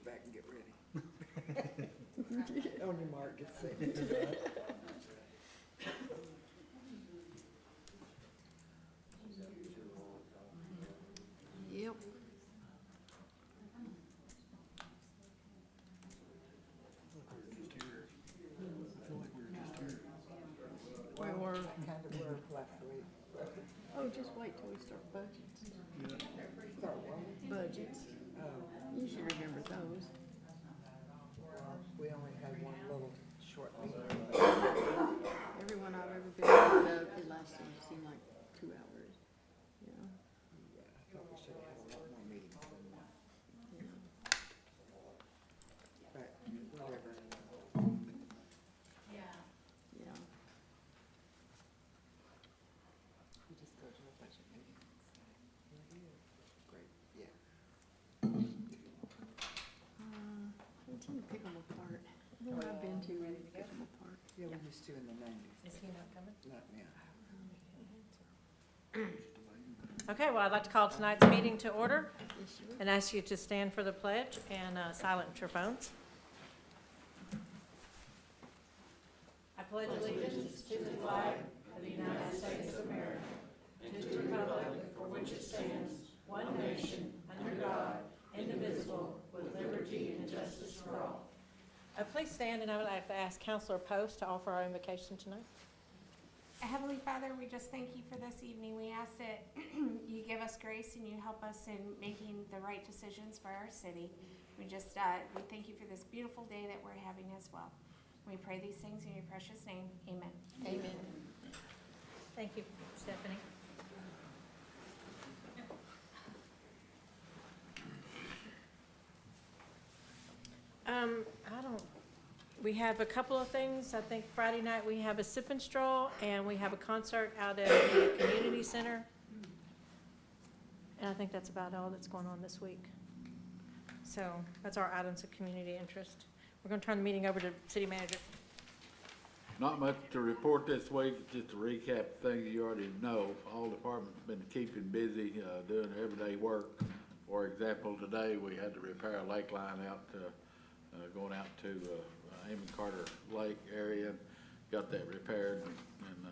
back and get ready. On your mark, get set. Yep. We were. Kind of were last week. Oh, just wait till we start budgets. Start what? Budgets. You should remember those. Well, we only had one little short meeting. Everyone I've ever been part of, it lasted, seemed like 2 hours. Yeah. Yeah, I thought we should have had a lot more meetings than that. Yeah. But whatever. Yeah. You just go to a budget meeting and say, here it is. Great, yeah. I tend to pick them apart. Everyone I've been to, I pick them apart. Yeah, we used to in the 90s. Is he not coming? Not now. Okay, well, I'd like to call tonight's meeting to order Yes, you will. and ask you to stand for the pledge and silence your phones. I pledge allegiance to the flag of the United States of America and to the republic for which it stands, one nation, under God, indivisible, with liberty and justice for all. Please stand, and I would like to ask Councilor Post to offer our invocation tonight. Heavenly Father, we just thank you for this evening. We ask that you give us grace and you help us in making the right decisions for our city. We thank you for this beautiful day that we're having as well. We pray these things in your precious name. Amen. Amen. Thank you, Stephanie. We have a couple of things. I think Friday night we have a sip and stroll, and we have a concert out at the community center. And I think that's about all that's going on this week. So that's our items of community interest. We're going to turn the meeting over to city manager. Not much to report this week, just to recap things you already know. All departments been keeping busy, doing everyday work. For example, today we had to repair a lake line out to, going out to Amon Carter Lake area. Got that repaired and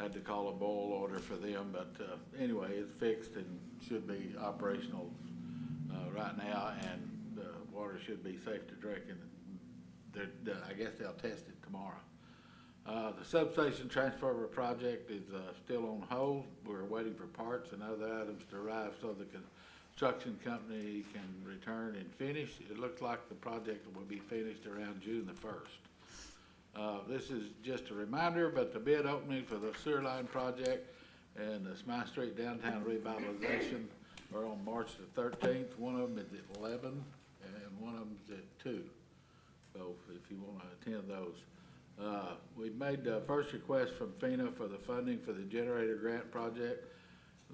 had to call a boil order for them. But anyway, it's fixed and should be operational right now, and the water should be safe to drink. And I guess they'll test it tomorrow. The substation transformer project is still on hold. We're waiting for parts and other items to arrive so the construction company can return and finish. It looks like the project will be finished around June the 1st. This is just a reminder, but the bid opening for the sewer line project and the Smythe Street downtown revitalization are on March the 13th. One of them is at 11 and one of them is at 2. So if you want to attend those. We've made the first request from FENA for the funding for the generator grant project.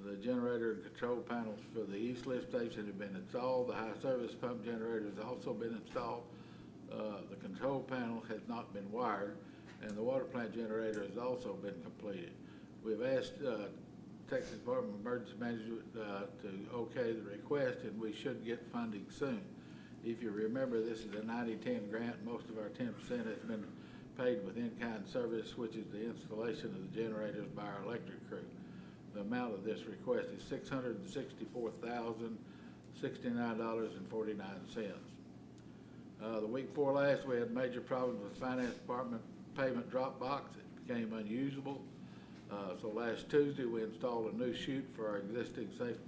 The generator and control panels for the east lift station have been installed. The high service pump generator has also been installed. The control panel has not been wired, and the water plant generator has also been completed. We've asked Texas Department of Emergency Management to okay the request, and we should get funding soon. If you remember, this is a 90-10 grant. Most of our 10% has been paid with in-kind service, which is the installation of the generators by our electric crew. The amount of this request is $664,069.49. The week before last, we had major problems with the finance department payment drop box. It became unusable. So last Tuesday, we installed a new chute for our existing safe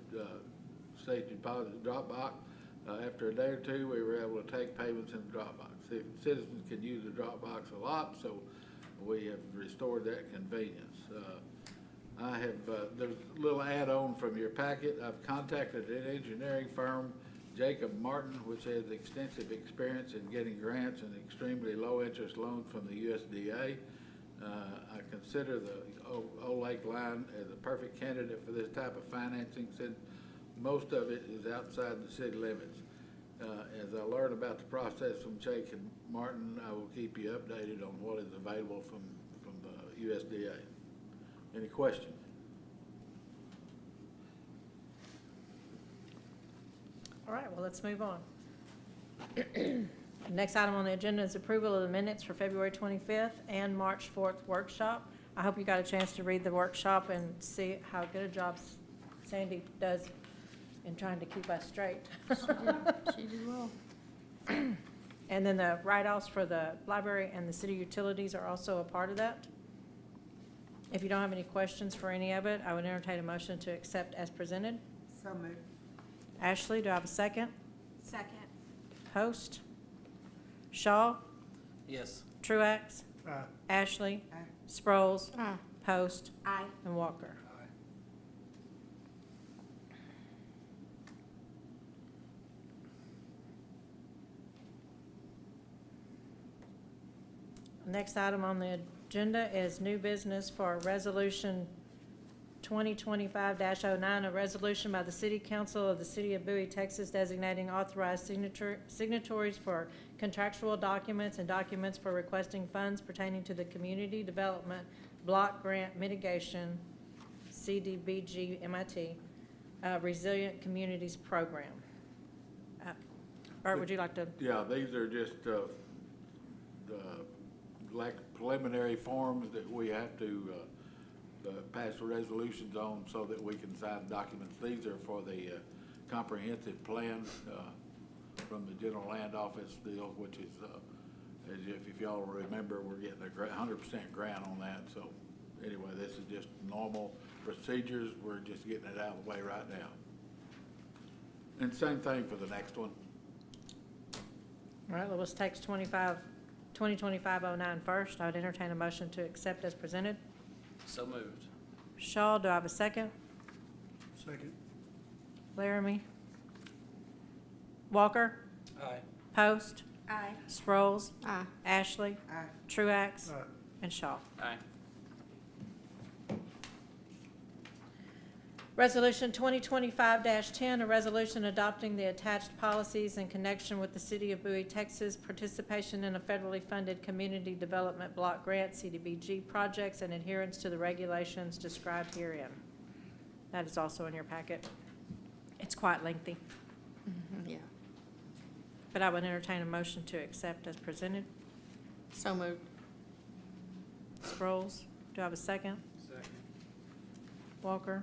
deposit drop box. After a day or two, we were able to take payments in the drop box. Citizens can use the drop box a lot, so we have restored that convenience. I have, there's a little add-on from your packet. I've contacted an engineering firm, Jacob Martin, which has extensive experience in getting grants and extremely low interest loans from the USDA. I consider the Old Lake line as a perfect candidate for this type of financing, since most of it is outside the city limits. As I learn about the process from Jacob Martin, I will keep you updated on what is available from the USDA. Any questions? All right, well, let's move on. Next item on the agenda is approval of the minutes for February 25th and March 4th workshop. I hope you got a chance to read the workshop and see how good a job Sandy does in trying to keep us straight. She did well. And then the write-offs for the library and the city utilities are also a part of that. If you don't have any questions for any of it, I would entertain a motion to accept as presented. So moved. Ashley, do I have a second? Second. Post? Shaw? Yes. Truax? Ashley? Aye. Sproles? Aye. Post? Aye. And Walker. Next item on the agenda is new business for Resolution 2025-09, a resolution by the City Council of the City of Bowie, Texas, designating authorized signatories for contractual documents and documents for requesting funds pertaining to the Community Development Block Grant Mitigation, CDBG MIT, Resilient Communities Program. Art, would you like to? Yeah, these are just, like preliminary forms that we have to, pass the resolutions on so that we can sign documents. These are for the, comprehensive plan, from the General Land Office deal, which is, as if y'all remember, we're getting a 100% grant on that. So anyway, this is just normal procedures. We're just getting it out of the way right now. And same thing for the next one. All right, well, let's take 2025-09 first. I would entertain a motion to accept as presented. So moved. Shaw, do I have a second? Second. Laramie? Walker? Aye. Post? Aye. Sproles? Aye. Ashley? Aye. Truax? And Shaw. Aye. Resolution 2025-10, a resolution adopting the attached policies in connection with the City of Bowie, Texas, participation in a federally funded Community Development Block Grant, CDBG projects, and adherence to the regulations described herein. That is also in your packet. It's quite lengthy, Yeah. but I would entertain a motion to accept as presented. So moved. Sproles, do I have a second? Second. Walker?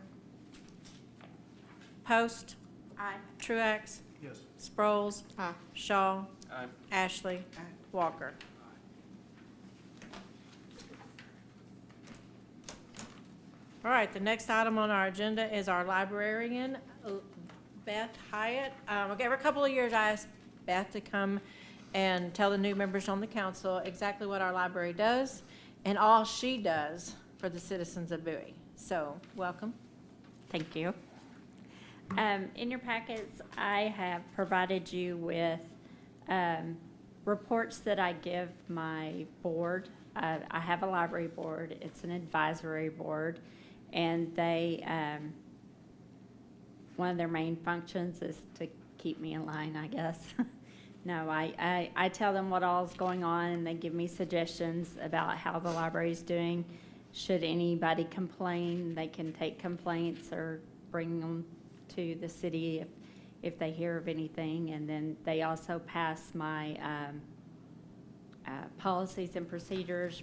Post? Aye. Truax? Yes. Sproles? Aye. Shaw? Aye. Ashley? Aye. Walker? All right, the next item on our agenda is our librarian, Beth Hyatt. Every couple of years, I ask Beth to come and tell the new members on the council exactly what our library does and all she does for the citizens of Bowie. So, welcome. Thank you. In your packets, I have provided you with reports that I give my board. I have a library board. It's an advisory board, and they, one of their main functions is to keep me in line, I guess. No, I tell them what all's going on, and they give me suggestions about how the library's doing. Should anybody complain, they can take complaints or bring them to the city if they hear of anything. And then they also pass my policies and procedures,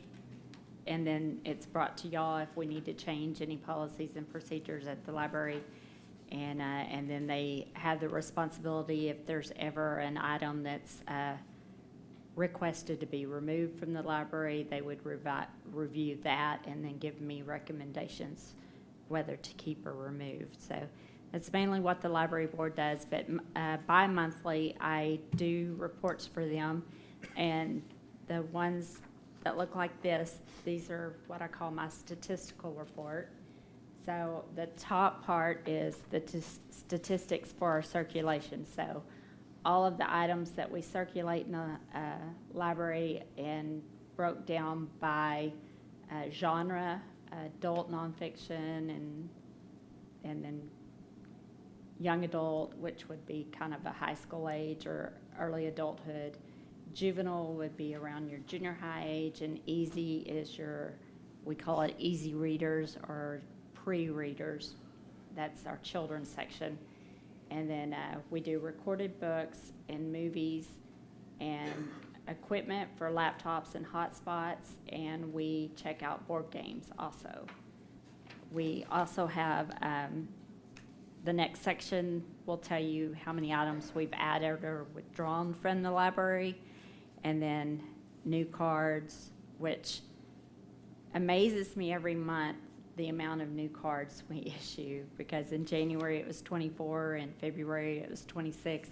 and then it's brought to y'all if we need to change any policies and procedures at the library. And then they have the responsibility, if there's ever an item that's requested to be removed from the library, they would review that and then give me recommendations whether to keep or remove. So that's mainly what the library board does, but bi-monthly I do reports for them, and the ones that look like this, these are what I call my statistical report. So the top part is the statistics for our circulation. So all of the items that we circulate in the library, and broke down by genre, adult nonfiction, and then young adult, which would be kind of a high school age or early adulthood. Juvenile would be around your junior high age, and easy is your, we call it easy readers or pre-readers. That's our children's section. And then we do recorded books and movies, and equipment for laptops and hotspots, and we check out board games also. We also have, the next section will tell you how many items we've added or withdrawn from the library, and then new cards, which amazes me every month, the amount of new cards we issue, because in January it was 24, in February it was 26.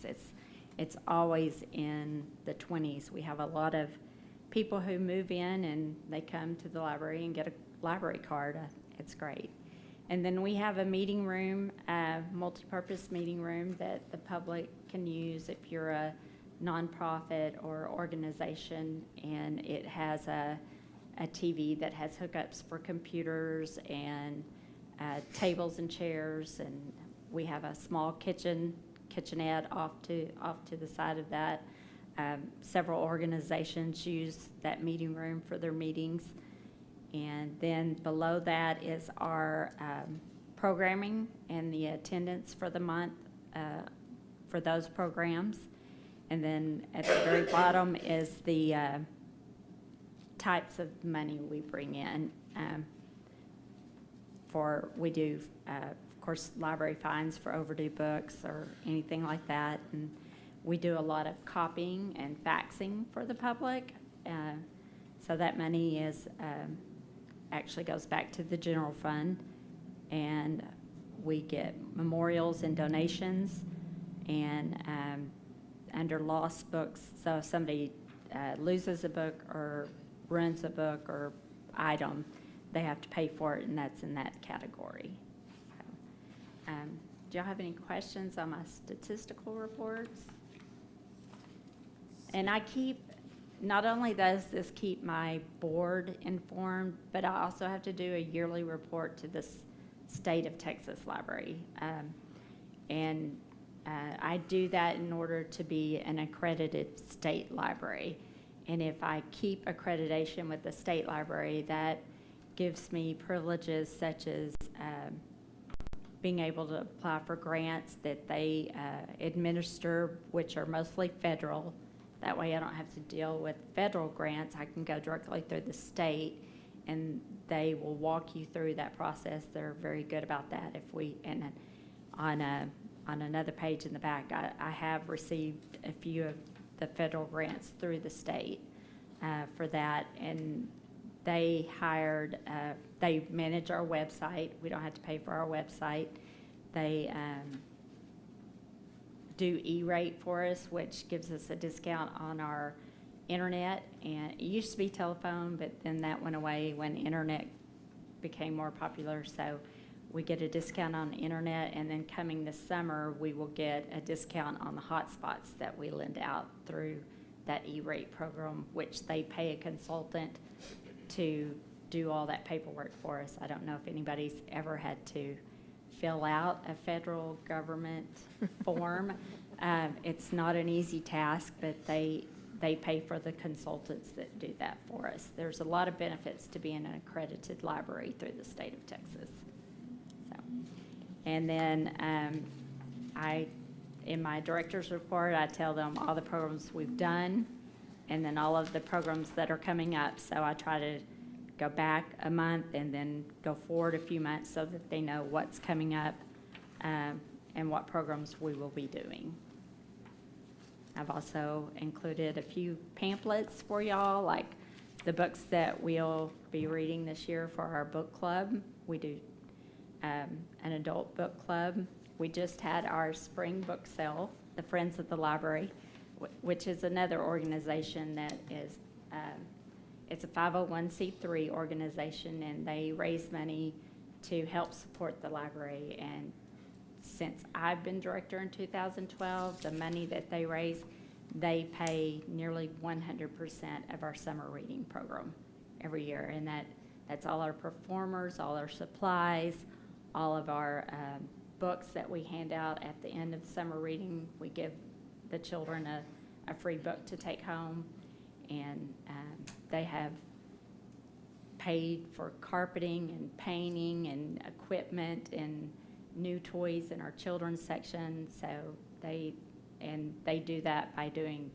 It's always in the 20s. We have a lot of people who move in and they come to the library and get a library card. It's great. And then we have a meeting room, a multi-purpose meeting room that the public can use if you're a nonprofit or organization, and it has a TV that has hookups for computers and tables and chairs, and we have a small kitchenette off to the side of that. Several organizations use that meeting room for their meetings. And then below that is our programming and the attendance for the month for those programs. And then at the very bottom is the types of money we bring in. We do, of course, library fines for overdue books or anything like that. And we do a lot of copying and faxing for the public. So that money is actually goes back to the general fund. And we get memorials and donations. And under lost books, so if somebody loses a book or runs a book or item, they have to pay for it, and that's in that category. So, do y'all have any questions on my statistical reports? And I keep, not only does this keep my board informed, but I also have to do a yearly report to the State of Texas Library. I do that in order to be an accredited state library. And if I keep accreditation with the state library, that gives me privileges such as being able to apply for grants that they administer, which are mostly federal. That way I don't have to deal with federal grants. I can go directly through the state, and they will walk you through that process. They're very good about that. And on another page in the back, I have received a few of the federal grants through the state for that, and they manage our website. We don't have to pay for our website. They do E-rate for us, which gives us a discount on our internet, and it used to be telephone, but then that went away when internet became more popular, so we get a discount on the internet, and then coming this summer, we will get a discount on the hotspots that we lend out through that E-rate program, which they pay a consultant to do all that paperwork for us. I don't know if anybody's ever had to fill out a federal government form. It's not an easy task, but they pay for the consultants that do that for us. There's a lot of benefits to being an accredited library through the state of Texas. And then in my director's report, I tell them all the programs we've done and then all of the programs that are coming up. So I try to go back a month and then go forward a few months so that they know what's coming up and what programs we will be doing. I've also included a few pamphlets for y'all, like the books that we'll be reading this year for our book club. We do an adult book club. We just had our spring book sale, the Friends of the Library, which is another organization that is, it's a 501c3 organization, and they raise money to help support the library. And since I've been director in 2012, the money that they raise, they pay nearly 100% of our summer reading program every year. And that's all our performers, all our supplies, all of our books that we hand out at the end of the summer reading. We give the children a free book to take home, and they have paid for carpeting and painting and equipment and new toys in our children's section. So they do that by doing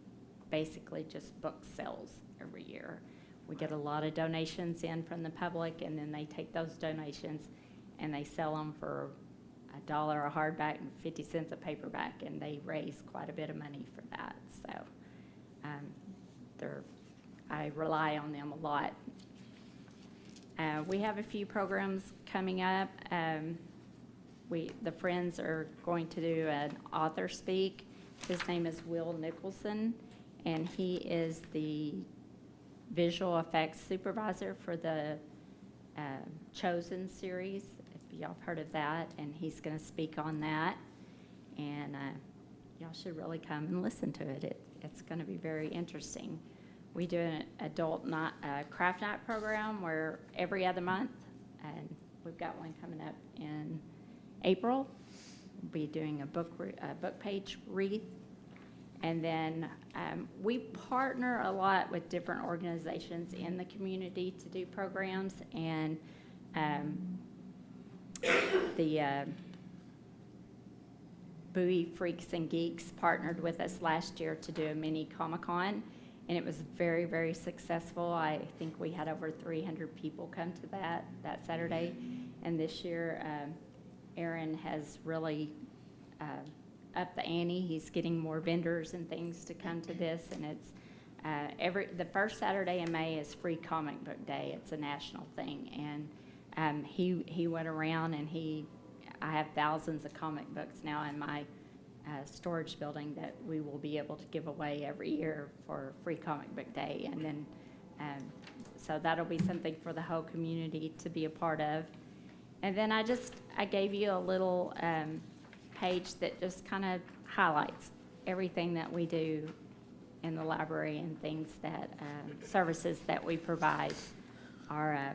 basically just book sales every year. We get a lot of donations in from the public, and then they take those donations and they sell them for $1 a hardback and 50 cents a paperback, and they raise quite a bit of money for that. So I rely on them a lot. We have a few programs coming up. The Friends are going to do an author speak. His name is Will Nicholson, and he is the visual effects supervisor for the Chosen series, if y'all have heard of that, and he's going to speak on that. And y'all should really come and listen to it. It's going to be very interesting. We do an adult craft night program where every other month, and we've got one coming up in April. We'll be doing a book page wreath. And then we partner a lot with different organizations in the community to do programs. And the Bowie Freaks and Geeks partnered with us last year to do a mini Comic-Con, and it was very, very successful. I think we had over 300 people come to that Saturday. And this year, Aaron has really up the ante. He's getting more vendors and things to come to this, and it's the first Saturday in May is Free Comic Book Day. It's a national thing, and he went around, and I have thousands of comic books now in my storage building that we will be able to give away every year for Free Comic Book Day, and then so that'll be something for the whole community to be a part of. And then I gave you a little page that just kind of highlights everything that we do in the library and things that services that we provide. Our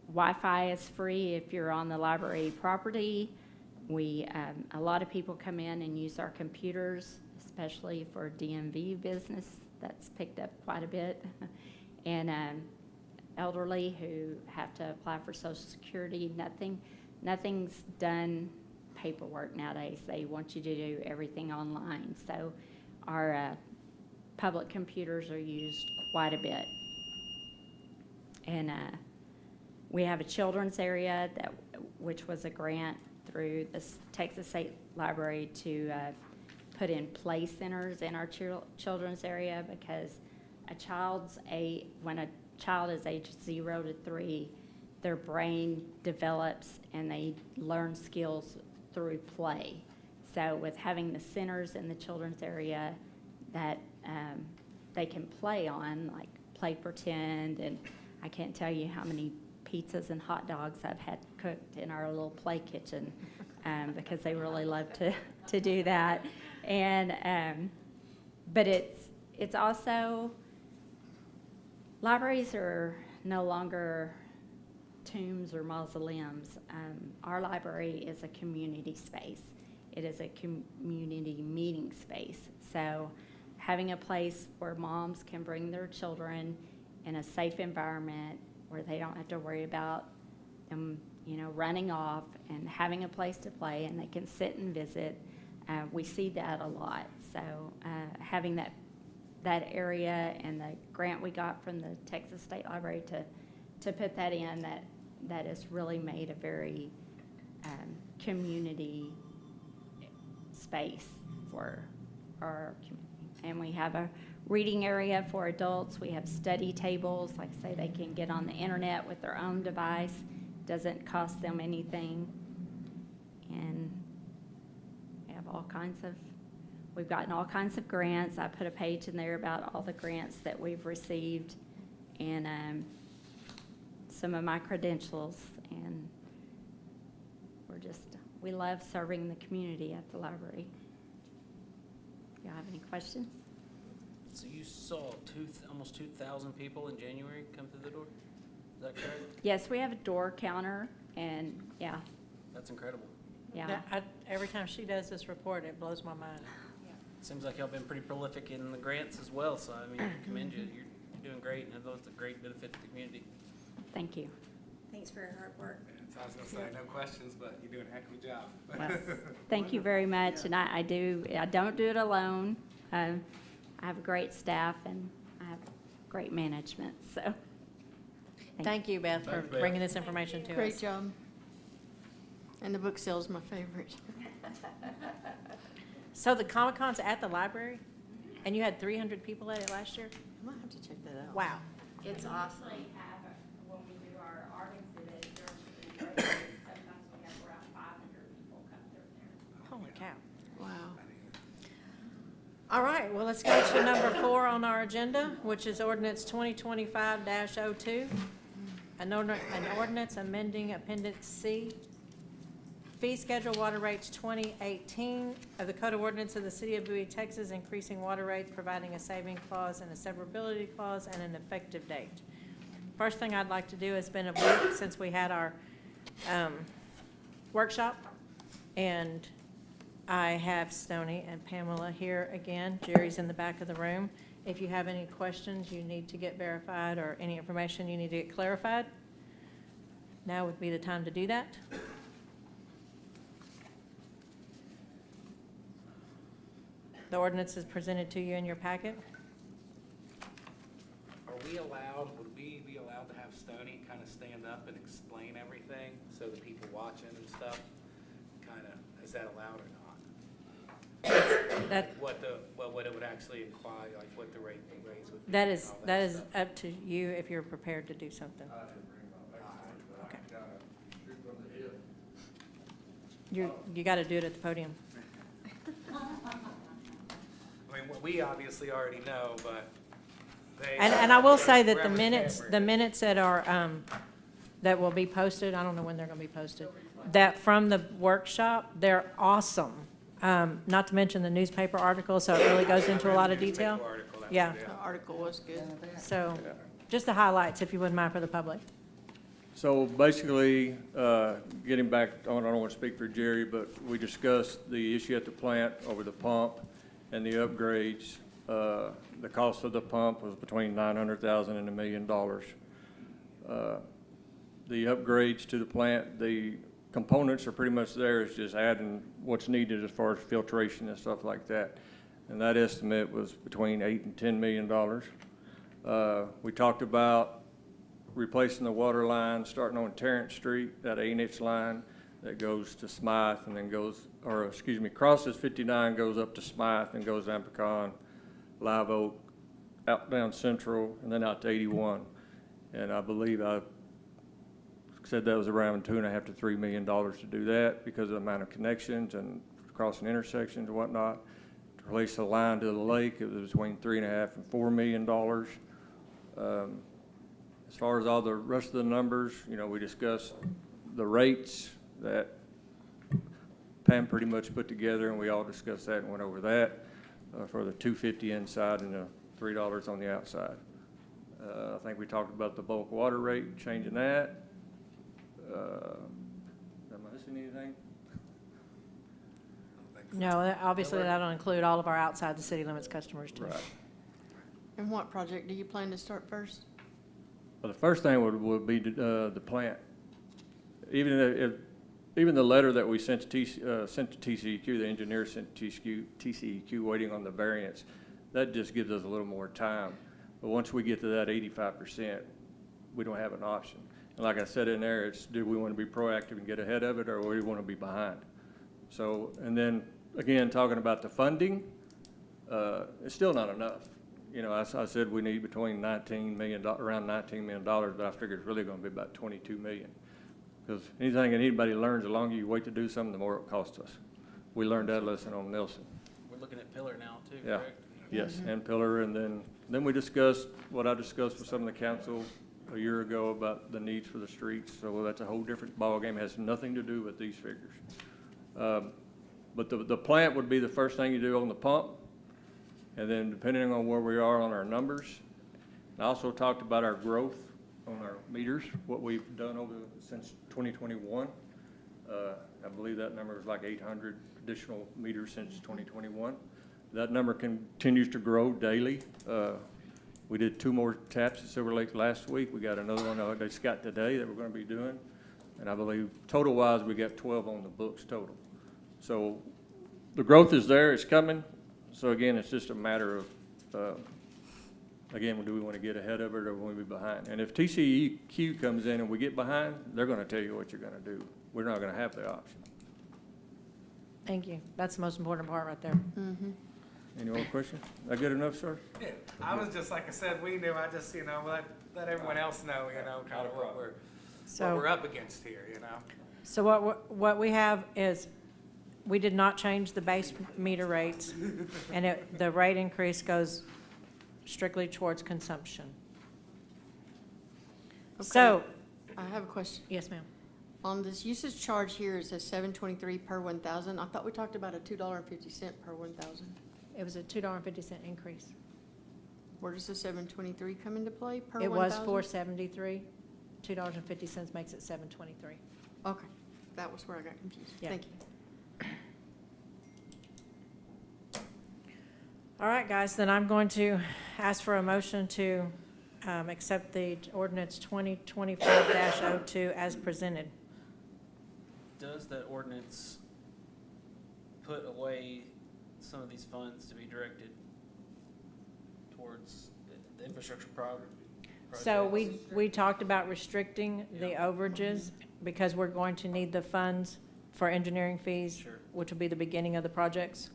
Wi-Fi is free if you're on the library property. A lot of people come in and use our computers, especially for DMV business. That's picked up quite a bit. And elderly who have to apply for Social Security, nothing's done paperwork nowadays. They want you to do everything online. So our public computers are used quite a bit. And we have a children's area which was a grant through the Texas State Library to put in play centers in our children's area, because when a child is age 0 to 3, their brain develops and they learn skills through play. So with having the centers in the children's area that they can play on, like play pretend, and I can't tell you how many pizzas and hot dogs I've had cooked in our little play kitchen, because they really love to do that. And but it's also, libraries are no longer tombs or mausoleums. Our library is a community space. It is a community meeting space. So having a place where moms can bring their children in a safe environment where they don't have to worry about them, running off, and having a place to play, and they can sit and visit. We see that a lot. So having that area, and the grant we got from the Texas State Library to put that in, that has really made a very community space for our community. And we have a reading area for adults. We have study tables. Like I say, they can get on the internet with their own device. Doesn't cost them anything. And we have we've gotten all kinds of grants. I put a page in there about all the grants that we've received, and some of my credentials. And we love serving the community at the library. Do y'all have any questions? So you saw almost 2,000 people in January come through the door? Is that correct? Yes, we have a door counter, and yeah. That's incredible. Yeah. Every time she does this report, it blows my mind. Seems like y'all been pretty prolific in the grants as well, so I I commend you. You're doing great, and I know it's a great benefit to the community. Thank you. Thanks for your hard work. So I was gonna say, no questions, but you're doing a heck of a job. Well, thank you very much, and I don't do it alone. I have a great staff and I have great management, so. Thank you, Beth, for Thanks, Beth. bringing this information to us. Great job. And the book sale's my favorite. So the Comic-Con's at the library, and you had 300 people at it last year? I might have to check that out. Wow. It's awesome. When we do our art exhibit during the break, sometimes we have around 500 people come through there. Holy cow. Wow. All right, well, let's go to number 4 on our agenda, which is ordinance 2025-02. An ordinance amending Appendix C, fee schedule water rates 2018 of the Code of Ordinance of the City of Bowie, Texas, increasing water rates, providing a saving clause and a severability clause, and an effective date. First thing I'd like to do, it's been a week since we had our workshop, and I have Stoney and Pamela here again. Jerry's in the back of the room. If you have any questions you need to get verified or any information you need to get clarified, now would be the time to do that. The ordinance is presented to you in your packet. Are we allowed, would we be allowed to have Stoney kind of stand up and explain everything so the people watching and stuff kind of, is that allowed or not? That, What it would actually imply, like what the raise would be? that and is, all that is stuff. up to you if you're prepared to do something. Okay. You got to do it at the podium. I mean, we obviously already know, but they. And I will say that the Whoever's minutes, camera the is. minutes that are, that will be posted, I don't know when they're going to be posted, that from the workshop, they're awesome. Not to mention the newspaper article, so it really goes into a lot of Newspaper detail. article, that's- Yeah. The article was good. So, just the highlights, if you wouldn't mind, for the public. So basically, getting back on, I don't want to speak for Jerry, but we discussed the issue at the plant over the pump and the upgrades. The cost of the pump was between $900,000 and $1 million. The upgrades to the plant, the components are pretty much there, it's just adding what's needed as far as filtration and stuff like that. And that estimate was between $8 and $10 million. We talked about replacing the water line, starting on Terrence Street, that 8-inch line that goes to Smythe and then goes, or excuse me, crosses 59, goes up to Smythe and goes down Pecan, Live Oak, out down Central, and then out to 81. And I believe I said that was around $2.5 to $3 million to do that because of the amount of connections and crossing intersections and whatnot. To replace the line to the lake, it was between $3.5 and $4 million. As far as all the rest of the numbers, you know, we discussed the rates that Pam pretty much put together, and we all discussed that and went over that for the $2.50 inside and the $3 on the outside. I think we talked about the bulk water rate, changing that. Am I missing anything? No, obviously, that'll include all of our outside the city limits customers, too. Right. And what project do you plan to start first? Well, the first thing would be the plant. Even the letter that we sent to TCEQ, the engineer sent to TCEQ waiting on the variance, that just gives us a little more time. But once we get to that 85%, we don't have an option. And like I said in there, it's do we want to be proactive and get ahead of it, or do we want to be behind? So, and then again, talking about the funding, it's still not enough. You know, I said we need between $19 million, around $19 million, but I figure it's really going to be about $22 million. Because anything that anybody learns, the longer you wait to do something, the more it costs us. We learned that lesson on Nelson. We're looking at Pillar now too, Yeah. correct? Yes, and Pillar, and then we discussed what I discussed with some of the council a year ago about the needs for the streets. So that's a whole different ballgame. It has nothing to do with these figures. But the plant would be the first thing you do on the pump. And then depending on where we are on our numbers. I also talked about our growth on our meters, what we've done since 2021. I believe that number was like 800 additional meters since 2021. That number continues to grow daily. We did 2 more taps at Silver Lake last week. We got another one they just got today that we're going to be doing. And I believe total-wise, we got 12 on the books total. So the growth is there. It's coming. So again, it's just a matter of, again, do we want to get ahead of it or will we be behind? And if TCEQ comes in and we get behind, they're going to tell you what you're going to do. We're not going to have the option. Thank you. That's the most important part right there. Mm-hmm. Any more questions? That good enough, sir? Yeah, I was just, like I said, we knew, I just, let everyone else know, kind of what we're up against here, So what we have is, we did not change the base meter rates, and the rate increase goes strictly towards consumption. So, I have a question. yes, ma'am. On this usage charge here, it says $7.23 per 1,000. I thought we talked about a $2.50 per 1,000. It was a $2.50 increase. Where does the $7.23 come into play per 1,000? It was $4.73. $2.50 makes it $7.23. Okay, that was where I got confused. Yeah. Thank you. All right, guys, then I'm going to ask for a motion to accept the ordinance 2024-02 as presented. Does that ordinance put away some of these funds to be directed towards the infrastructure project? So we talked about restricting the overages because we're going to need the funds for engineering fees, Sure. which will be the beginning of the projects.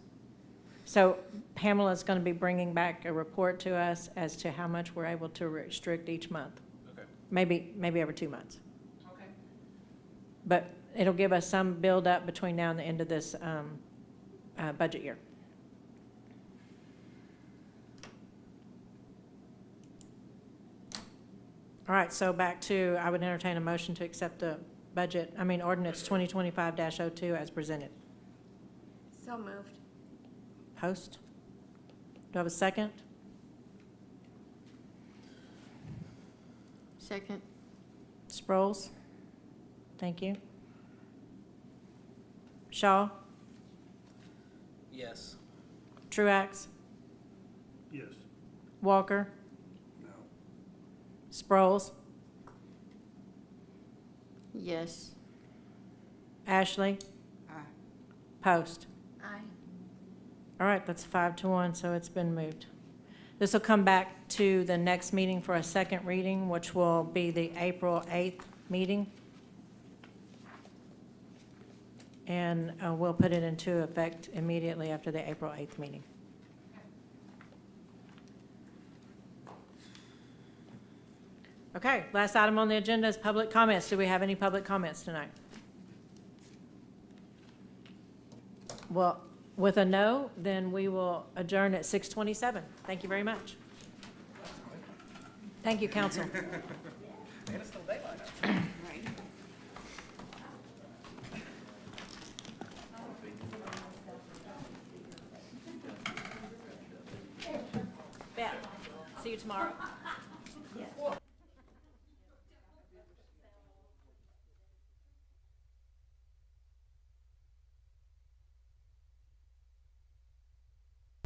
So Pamela's going to be bringing back a report to us as to how much we're able to restrict each month. Okay. Maybe every 2 months. Okay. But it'll give us some build-up between now and the end of this budget year. All right, so back to, I would entertain a motion to accept the ordinance 2025-02 as presented. So moved. Host? Do I have a second? Second. Sproles? Thank you. Shaw? Yes. Truax? Yes. Walker? No. Sproles? Yes. Ashley? Post? Aye. All right, that's 5-1, so it's been moved. This will come back to the next meeting for a second reading, which will be the April 8th meeting. And we'll put it into effect immediately after the April 8th meeting. Okay, last item on the agenda is public comments. Do we have any public comments tonight? Well, with a no, then we will adjourn at 6:27. Thank you very much. Thank you, council. And it's still daylight out. Beth, see you tomorrow.